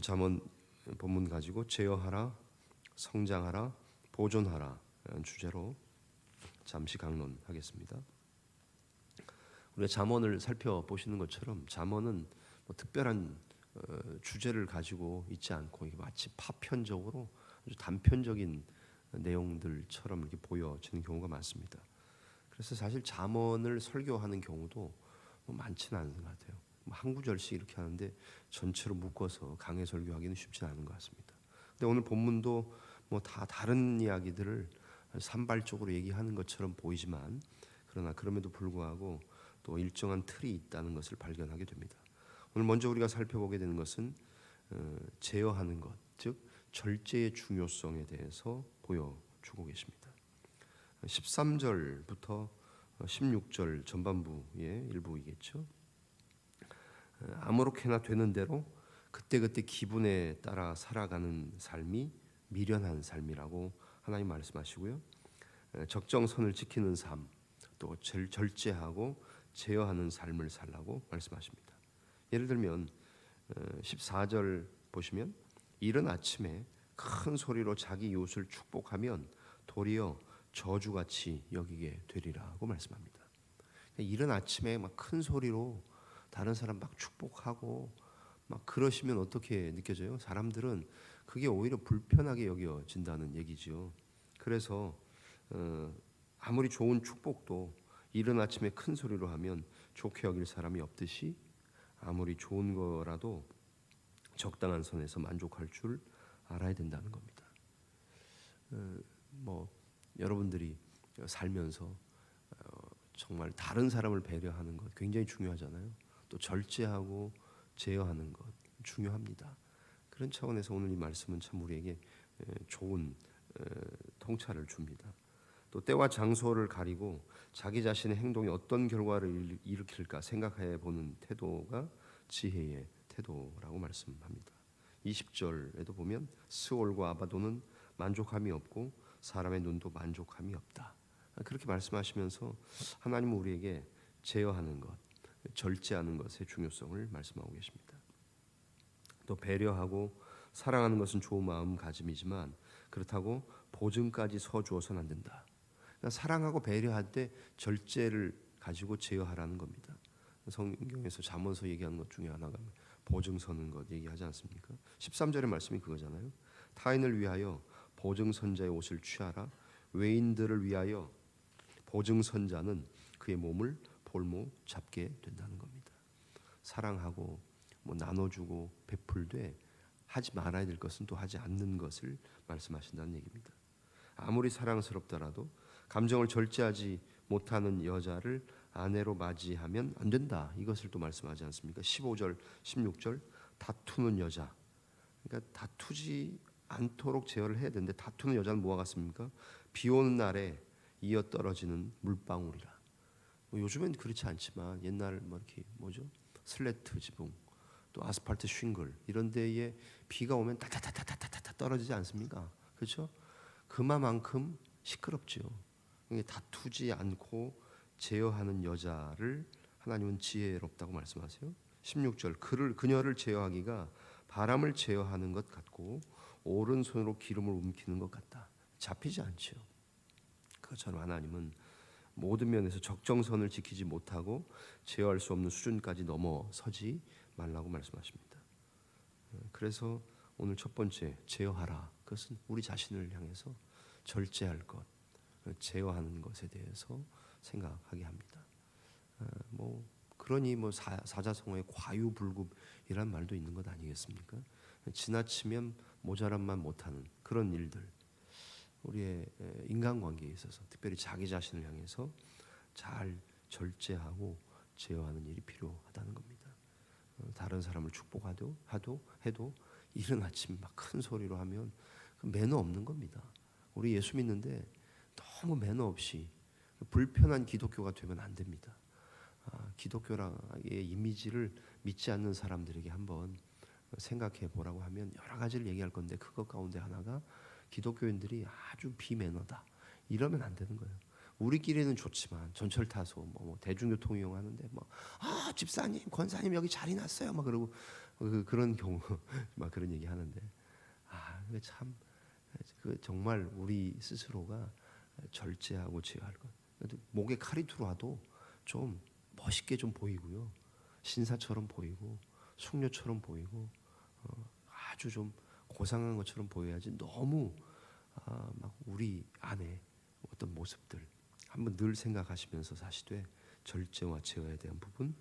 잠언 본문 가지고 제어하라, 성장하라, 보존하라 이런 주제로 잠시 강론하겠습니다. 우리가 잠언을 살펴보시는 것처럼 잠언은 뭐 특별한 주제를 가지고 있지 않고 이게 마치 파편적으로 아주 단편적인 내용들처럼 이렇게 보여지는 경우가 많습니다. 그래서 사실 잠언을 설교하는 경우도 뭐 많지는 않은 것 같아요. 한 구절씩 이렇게 하는데 전체로 묶어서 강해 설교하기는 쉽지 않은 것 같습니다. 근데 오늘 본문도 뭐 다 다른 이야기들을 산발적으로 얘기하는 것처럼 보이지만 그러나 그럼에도 불구하고 또 일정한 틀이 있다는 것을 발견하게 됩니다. 오늘 먼저 우리가 살펴보게 되는 것은 제어하는 것, 즉 절제의 중요성에 대해서 보여주고 계십니다. 13절부터 16절 전반부의 일부이겠죠. 아무렇게나 되는 대로 그때그때 기분에 따라 살아가는 삶이 미련한 삶이라고 하나님 말씀하시고요. 적정선을 지키는 삶, 또 절제하고 제어하는 삶을 살라고 말씀하십니다. 예를 들면 14절 보시면 이른 아침에 큰 소리로 자기 이웃을 축복하면 도리어 저주같이 여기게 되리라고 말씀합니다. 이른 아침에 막 큰 소리로 다른 사람 막 축복하고 막 그러시면 어떻게 느껴져요? 사람들은 그게 오히려 불편하게 여겨진다는 얘기죠. 그래서 아무리 좋은 축복도 이른 아침에 큰 소리로 하면 좋게 여길 사람이 없듯이 아무리 좋은 거라도 적당한 선에서 만족할 줄 알아야 된다는 겁니다. 뭐 여러분들이 살면서 정말 다른 사람을 배려하는 것 굉장히 중요하잖아요. 또 절제하고 제어하는 것 중요합니다. 그런 차원에서 오늘 이 말씀은 참 우리에게 좋은 통찰을 줍니다. 또 때와 장소를 가리고 자기 자신의 행동이 어떤 결과를 일으킬까 생각해 보는 태도가 지혜의 태도라고 말씀합니다. 20절에도 보면 스올과 아바도는 만족함이 없고 사람의 눈도 만족함이 없다. 그렇게 말씀하시면서 하나님은 우리에게 제어하는 것, 절제하는 것의 중요성을 말씀하고 계십니다. 또 배려하고 사랑하는 것은 좋은 마음가짐이지만 그렇다고 보증까지 서주어서는 안 된다. 그러니까 사랑하고 배려할 때 절제를 가지고 제어하라는 겁니다. 성경에서 잠언서 얘기하는 것 중에 하나가 보증 서는 것 얘기하지 않습니까? 13절의 말씀이 그거잖아요. 타인을 위하여 보증 선자의 옷을 취하라. 외인들을 위하여 보증 선자는 그의 몸을 볼모 잡게 된다는 겁니다. 사랑하고 뭐 나눠주고 베풀되 하지 말아야 될 것은 또 하지 않는 것을 말씀하신다는 얘기입니다. 아무리 사랑스럽더라도 감정을 절제하지 못하는 여자를 아내로 맞이하면 안 된다. 이것을 또 말씀하지 않습니까? 15절, 16절 다투는 여자. 그러니까 다투지 않도록 제어를 해야 되는데 다투는 여자는 뭐와 같습니까? 비 오는 날에 이어 떨어지는 물방울이라. 뭐 요즘엔 그렇지 않지만 옛날 뭐 이렇게 뭐죠? 슬레트 지붕, 또 아스팔트 싱글 이런 데에 비가 오면 타타타타타타 떨어지지 않습니까? 그렇죠? 그만큼 시끄럽죠. 다투지 않고 제어하는 여자를 하나님은 지혜롭다고 말씀하세요. 16절 그녀를 제어하기가 바람을 제어하는 것 같고 오른손으로 기름을 움키는 것 같다. 잡히지 않죠. 그것처럼 하나님은 모든 면에서 적정선을 지키지 못하고 제어할 수 없는 수준까지 넘어서지 말라고 말씀하십니다. 그래서 오늘 첫 번째 제어하라. 그것은 우리 자신을 향해서 절제할 것, 제어하는 것에 대해서 생각하게 합니다. 뭐 그러니 뭐 사자성어의 과유불급이란 말도 있는 것 아니겠습니까? 지나치면 모자란만 못하는 그런 일들, 우리의 인간관계에 있어서 특별히 자기 자신을 향해서 잘 절제하고 제어하는 일이 필요하다는 겁니다. 다른 사람을 축복하도 해도 이른 아침 막 큰 소리로 하면 매너 없는 겁니다. 우리 예수 믿는데 너무 매너 없이 불편한 기독교가 되면 안 됩니다. 기독교의 이미지를 믿지 않는 사람들에게 한번 생각해 보라고 하면 여러 가지를 얘기할 건데 그것 가운데 하나가 기독교인들이 아주 비매너다. 이러면 안 되는 거예요. 우리끼리는 좋지만 전철 타서 뭐 대중교통 이용하는데 집사님, 권사님 여기 자리 났어요. 막 그러고 그런 경우 막 그런 얘기 하는데 그게 참 정말 우리 스스로가 절제하고 제어할 것. 목에 칼이 들어와도 좀 멋있게 좀 보이고요. 신사처럼 보이고 숙녀처럼 보이고 아주 좀 고상한 것처럼 보여야지 너무 막 우리 안에 어떤 모습들 한번 늘 생각하시면서 사시되 절제와 제어에 대한 부분,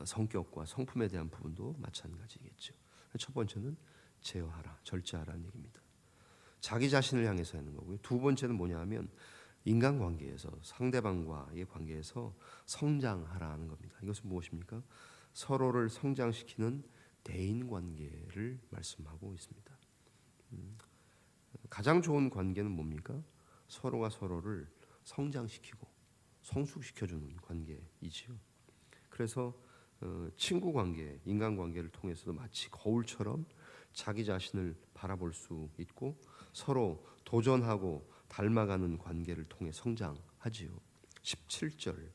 성격과 성품에 대한 부분도 마찬가지겠죠. 첫 번째는 제어하라, 절제하라는 얘기입니다. 자기 자신을 향해서 하는 거고요. 두 번째는 뭐냐하면 인간관계에서 상대방과의 관계에서 성장하라는 겁니다. 이것은 무엇입니까? 서로를 성장시키는 대인관계를 말씀하고 있습니다. 가장 좋은 관계는 뭡니까? 서로가 서로를 성장시키고 성숙시켜주는 관계이지요. 그래서 친구 관계, 인간 관계를 통해서도 마치 거울처럼 자기 자신을 바라볼 수 있고 서로 도전하고 닮아가는 관계를 통해 성장하지요. 17절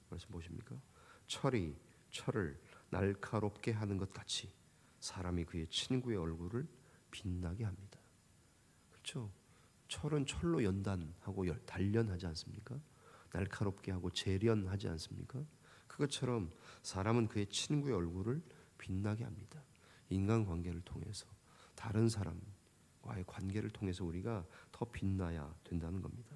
말씀 보십니까? 철이 철을 날카롭게 하는 것 같이 사람이 그의 친구의 얼굴을 빛나게 합니다. 그렇죠? 철은 철로 연단하고 단련하지 않습니까? 날카롭게 하고 재련하지 않습니까? 그것처럼 사람은 그의 친구의 얼굴을 빛나게 합니다. 인간관계를 통해서 다른 사람과의 관계를 통해서 우리가 더 빛나야 된다는 겁니다.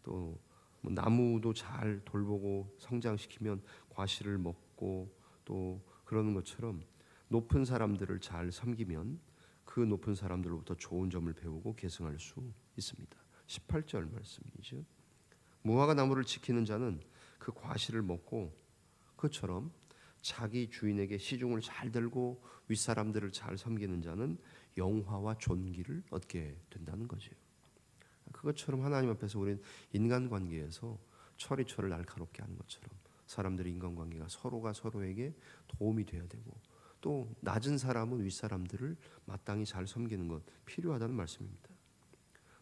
또 나무도 잘 돌보고 성장시키면 과실을 먹고 또 그러는 것처럼 높은 사람들을 잘 섬기면 그 높은 사람들로부터 좋은 점을 배우고 계승할 수 있습니다. 18절 말씀이죠. 무화과 나무를 지키는 자는 그 과실을 먹고 그처럼 자기 주인에게 시중을 잘 들고 윗사람들을 잘 섬기는 자는 영화와 존귀를 얻게 된다는 거죠. 그것처럼 하나님 앞에서 우리는 인간관계에서 철이 철을 날카롭게 하는 것처럼 사람들의 인간관계가 서로가 서로에게 도움이 돼야 되고 또 낮은 사람은 윗사람들을 마땅히 잘 섬기는 것 필요하다는 말씀입니다.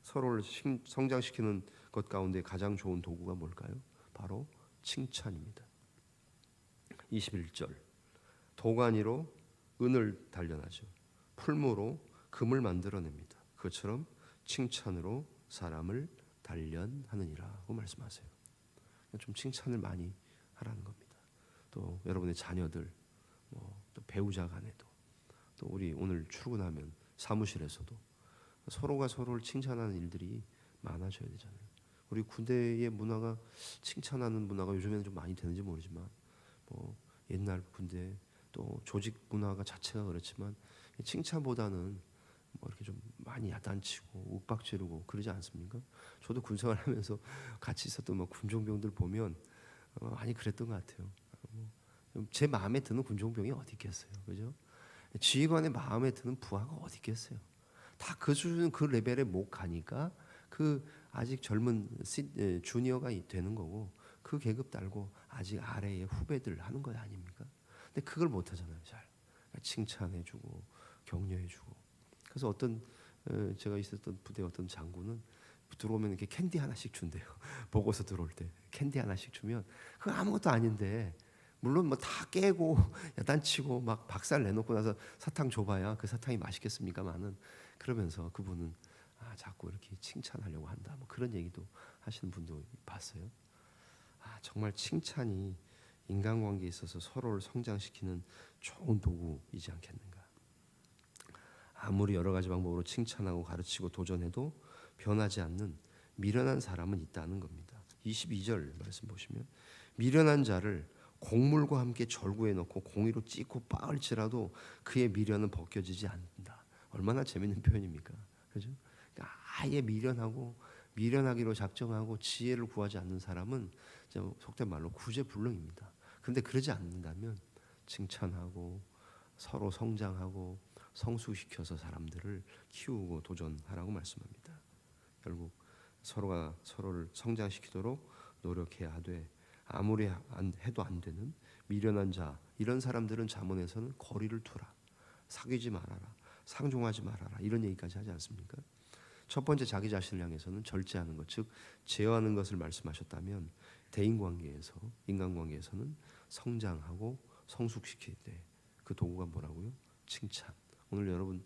서로를 성장시키는 것 가운데 가장 좋은 도구가 뭘까요? 바로 칭찬입니다. 21절 도가니로 은을 단련하죠. 풀무로 금을 만들어냅니다. 그것처럼 칭찬으로 사람을 단련하느니라고 말씀하세요. 좀 칭찬을 많이 하라는 겁니다. 또 여러분의 자녀들, 또 배우자 간에도, 또 우리 오늘 출근하면 사무실에서도 서로가 서로를 칭찬하는 일들이 많아져야 되잖아요. 우리 군대의 문화가 칭찬하는 문화가 요즘에는 좀 많이 되는지 모르지만 옛날 군대 또 조직 문화가 자체가 그렇지만 칭찬보다는 이렇게 좀 많이 야단치고 윽박지르고 그러지 않습니까? 저도 군생활하면서 같이 있었던 군종병들 보면 많이 그랬던 것 같아요. 제 마음에 드는 군종병이 어디 있겠어요, 그죠? 지휘관의 마음에 드는 부하가 어디 있겠어요? 다 그 수준, 그 레벨에 못 가니까 그 아직 젊은 주니어가 되는 거고 그 계급 달고 아직 아래의 후배들 하는 거 아닙니까? 근데 그걸 못 하잖아요, 잘. 칭찬해주고 격려해주고. 그래서 어떤 제가 있었던 부대 어떤 장군은 들어오면 이렇게 캔디 하나씩 준대요. 보고서 들어올 때 캔디 하나씩 주면 그거 아무것도 아닌데 물론 다 깨고 야단치고 막 박살 내놓고 나서 사탕 줘봐야 그 사탕이 맛있겠습니까만은 그러면서 그분은 자꾸 이렇게 칭찬하려고 한다. 그런 얘기도 하시는 분도 봤어요. 정말 칭찬이 인간관계에 있어서 서로를 성장시키는 좋은 도구이지 않겠는가. 아무리 여러 가지 방법으로 칭찬하고 가르치고 도전해도 변하지 않는 미련한 사람은 있다는 겁니다. 22절 말씀 보시면 미련한 자를 곡물과 함께 절구에 넣고 공의로 찢고 빻을지라도 그의 미련은 벗겨지지 않는다. 얼마나 재밌는 표현입니까? 그죠? 그러니까 아예 미련하기로 작정하고 지혜를 구하지 않는 사람은 속된 말로 구제불능입니다. 그런데 그러지 않는다면 칭찬하고 서로 성장하고 성숙시켜서 사람들을 키우고 도전하라고 말씀합니다. 결국 서로가 서로를 성장시키도록 노력해야 하되 아무리 해도 안 되는 미련한 자 이런 사람들은 잠언에서는 거리를 두라, 사귀지 말아라, 상종하지 말아라 이런 얘기까지 하지 않습니까? 첫 번째 자기 자신을 향해서는 절제하는 것, 즉 제어하는 것을 말씀하셨다면 대인 관계에서 인간관계에서는 성장하고 성숙시킬 때 그 도구가 뭐라고요? 칭찬. 오늘 여러분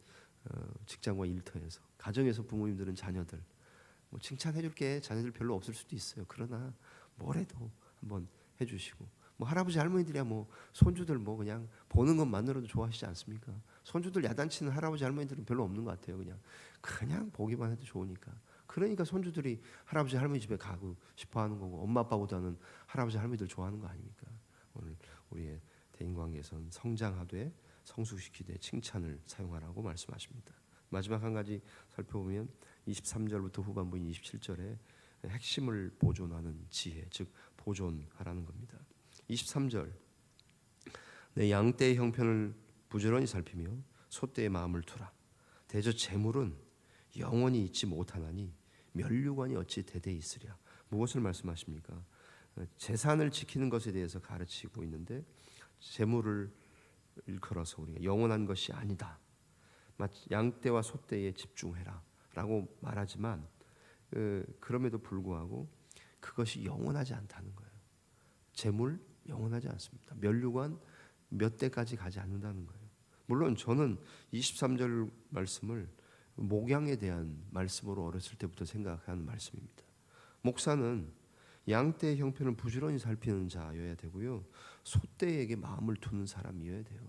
직장과 일터에서 가정에서 부모님들은 자녀들 뭐 칭찬해줄게 자녀들 별로 없을 수도 있어요. 그러나 뭐래도 한번 해주시고 뭐 할아버지 할머니들이야 뭐 손주들 뭐 그냥 보는 것만으로도 좋아하시지 않습니까? 손주들 야단치는 할아버지 할머니들은 별로 없는 것 같아요. 그냥 보기만 해도 좋으니까. 그러니까 손주들이 할아버지 할머니 집에 가고 싶어하는 거고 엄마 아빠보다는 할아버지 할머니들 좋아하는 거 아닙니까? 오늘 우리의 대인관계에서는 성장하되 성숙시키되 칭찬을 사용하라고 말씀하십니다. 마지막 한 가지 살펴보면 23절부터 후반부인 27절에 핵심을 보존하는 지혜, 즉 보존하라는 겁니다. 23절 내 양떼의 형편을 부지런히 살피며 소떼의 마음을 두라. 대저 재물은 영원히 잊지 못하나니 면류관이 어찌 대대 있으랴. 무엇을 말씀하십니까? 재산을 지키는 것에 대해서 가르치고 있는데 재물을 일컬어서 우리가 영원한 것이 아니다. 양떼와 소떼에 집중해라 라고 말하지만 그럼에도 불구하고 그것이 영원하지 않다는 거예요. 재물 영원하지 않습니다. 면류관 몇 대까지 가지 않는다는 거예요. 물론 저는 23절 말씀을 목양에 대한 말씀으로 어렸을 때부터 생각하는 말씀입니다. 목사는 양떼의 형편을 부지런히 살피는 자여야 되고요. 소떼에게 마음을 두는 사람이어야 돼요.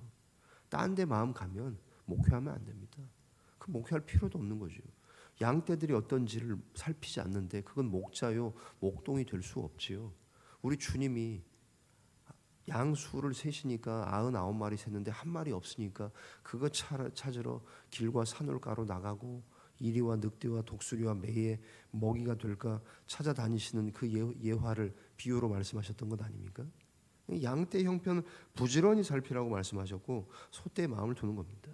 딴 데 마음 가면 목회하면 안 됩니다. 그 목회할 필요도 없는 거죠. 양떼들이 어떤지를 살피지 않는데 그건 목자요 목동이 될 수 없지요. 우리 주님이 양수를 세시니까 99마리 셌는데 한 마리 없으니까 그거 찾으러 길과 산울가로 나가고 이리와 늑대와 독수리와 매의 먹이가 될까 찾아다니시는 그 예화를 비유로 말씀하셨던 것 아닙니까? 양떼 형편을 부지런히 살피라고 말씀하셨고 소떼의 마음을 두는 겁니다.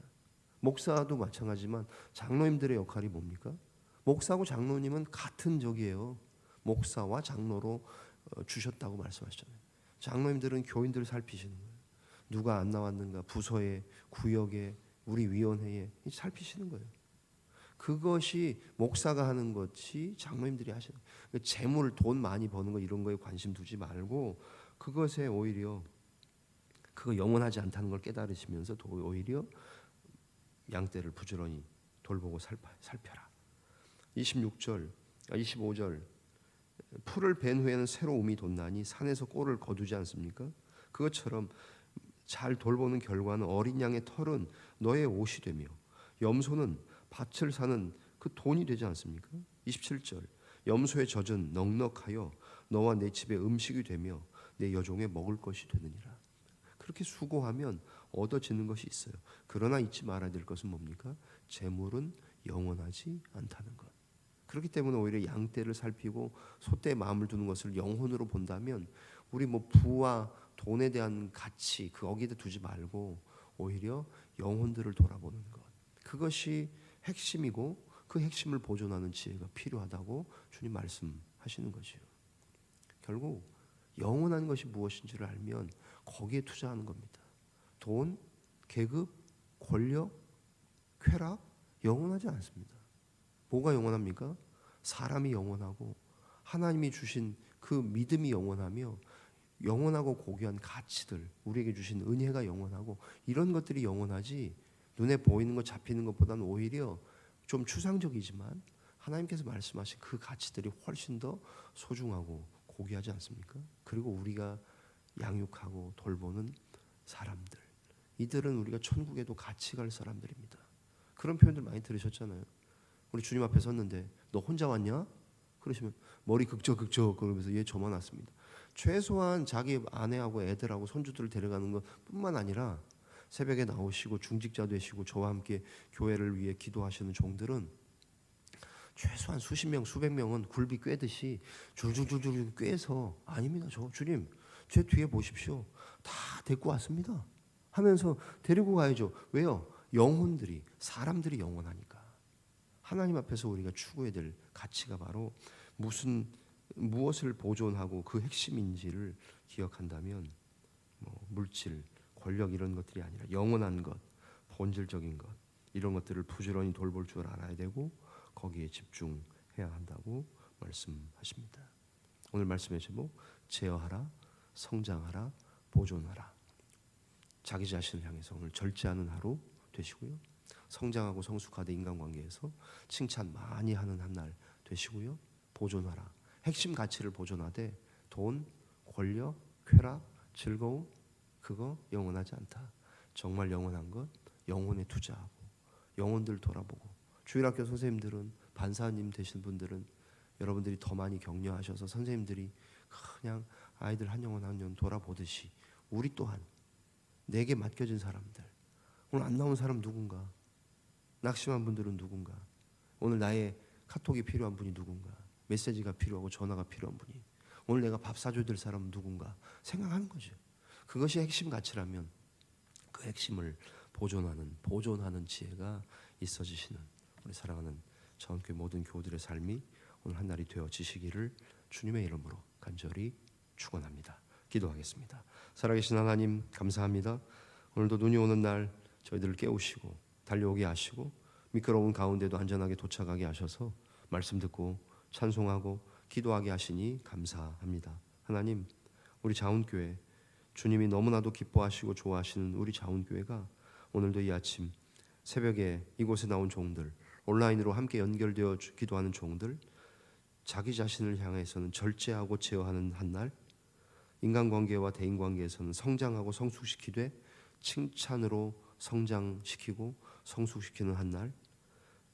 목사도 마찬가지지만 장로님들의 역할이 뭡니까? 목사하고 장로님은 같은 적이에요. 목사와 장로로 주셨다고 말씀하셨잖아요. 장로님들은 교인들을 살피시는 거예요. 누가 안 나왔는가 부서에 구역에 우리 위원회에 살피시는 거예요. 그것이 목사가 하는 것이 장로님들이 하시는 거예요. 재물 돈 많이 버는 거 이런 거에 관심 두지 말고 그것에 오히려 그거 영원하지 않다는 걸 깨달으시면서 오히려 양떼를 부지런히 돌보고 살펴라. 25절 풀을 벤 후에는 새로 움이 돋나니 산에서 꼴을 거두지 않습니까? 그것처럼 잘 돌보는 결과는 어린 양의 털은 너의 옷이 되며 염소는 밭을 사는 그 돈이 되지 않습니까? 27절 염소의 젖은 넉넉하여 너와 내 집의 음식이 되며 내 여종의 먹을 것이 되느니라. 그렇게 수고하면 얻어지는 것이 있어요. 그러나 잊지 말아야 될 것은 뭡니까? 재물은 영원하지 않다는 것. 그렇기 때문에 오히려 양떼를 살피고 소떼의 마음을 두는 것을 영혼으로 본다면 우리 뭐 부와 돈에 대한 가치 그 어기다 두지 말고 오히려 영혼들을 돌아보는 것. 그것이 핵심이고 그 핵심을 보존하는 지혜가 필요하다고 주님 말씀하시는 것이요. 결국 영원한 것이 무엇인지를 알면 거기에 투자하는 겁니다. 돈, 계급, 권력, 쾌락 영원하지 않습니다. 뭐가 영원합니까? 사람이 영원하고 하나님이 주신 그 믿음이 영원하며 영원하고 고귀한 가치들 우리에게 주신 은혜가 영원하고 이런 것들이 영원하지 눈에 보이는 것 잡히는 것보다는 오히려 좀 추상적이지만 하나님께서 말씀하신 그 가치들이 훨씬 더 소중하고 고귀하지 않습니까? 그리고 우리가 양육하고 돌보는 사람들 이들은 우리가 천국에도 같이 갈 사람들입니다. 그런 표현들 많이 들으셨잖아요. 우리 주님 앞에 섰는데 너 혼자 왔냐? 그러시면 머리 극적 그러면서 얘 저만 왔습니다. 최소한 자기 아내하고 애들하고 손주들을 데려가는 것뿐만 아니라 새벽에 나오시고 중직자 되시고 저와 함께 교회를 위해 기도하시는 종들은 최소한 수십 명 수백 명은 굴비 꿰듯이 줄줄줄줄 꿰서 아닙니다. 저 주님 제 뒤에 보십시오. 다 데리고 왔습니다 하면서 데리고 가야죠. 왜요? 영혼들이 사람들이 영원하니까. 하나님 앞에서 우리가 추구해야 될 가치가 바로 무엇을 보존하고 그 핵심인지를 기억한다면 물질, 권력 이런 것들이 아니라 영원한 것, 본질적인 것 이런 것들을 부지런히 돌볼 줄 알아야 되고 거기에 집중해야 한다고 말씀하십니다. 오늘 말씀의 제목 제어하라, 성장하라, 보존하라. 자기 자신을 향해서 오늘 절제하는 하루 되시고요. 성장하고 성숙하되 인간관계에서 칭찬 많이 하는 한 날 되시고요. 보존하라. 핵심 가치를 보존하되 돈, 권력, 쾌락, 즐거움 그거 영원하지 않다. 정말 영원한 것 영혼에 투자하고 영혼들 돌아보고 주일학교 선생님들은 반사님 되신 분들은 여러분들이 더 많이 격려하셔서 선생님들이 그냥 아이들 한 영혼 한 영혼 돌아보듯이 우리 또한 내게 맡겨진 사람들 오늘 안 나온 사람 누군가 낙심한 분들은 누군가 오늘 나의 카톡이 필요한 분이 누군가 메시지가 필요하고 전화가 필요한 분이 오늘 내가 밥 사줘야 될 사람은 누군가 생각하는 거죠. 그것이 핵심 가치라면 그 핵심을 보존하는 지혜가 있어지시는 우리 사랑하는 전교회 모든 교우들의 삶이 오늘 한 날이 되어지시기를 주님의 이름으로 간절히 축원합니다. 기도하겠습니다. 살아계신 하나님 감사합니다. 오늘도 눈이 오는 날 저희들을 깨우시고 달려오게 하시고 미끄러운 가운데도 안전하게 도착하게 하셔서 말씀 듣고 찬송하고 기도하게 하시니 감사합니다. 하나님 우리 자운교회 주님이 너무나도 기뻐하시고 좋아하시는 우리 자운교회가 오늘도 이 아침 새벽에 이곳에 나온 종들 온라인으로 함께 연결되어 기도하는 종들 자기 자신을 향해서는 절제하고 제어하는 한날 인간관계와 대인관계에서는 성장하고 성숙시키되 칭찬으로 성장시키고 성숙시키는 한날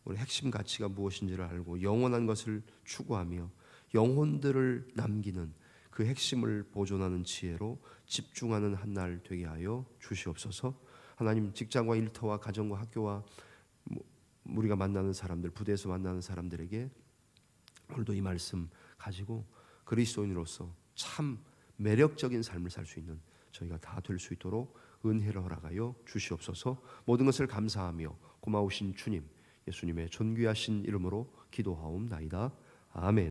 우리 핵심 가치가 무엇인지를 알고 영원한 것을 추구하며 영혼들을 남기는 그 핵심을 보존하는 지혜로 집중하는 한날 되게 하여 주시옵소서. 하나님 직장과 일터와 가정과 학교와 우리가 만나는 사람들 부대에서 만나는 사람들에게 오늘도 이 말씀 가지고 그리스도인으로서 참 매력적인 삶을 살 수 있는 저희가 다 될 수 있도록 은혜를 허락하여 주시옵소서. 모든 것을 감사하며 고마우신 주님 예수님의 존귀하신 이름으로 기도하옵나이다. 아멘.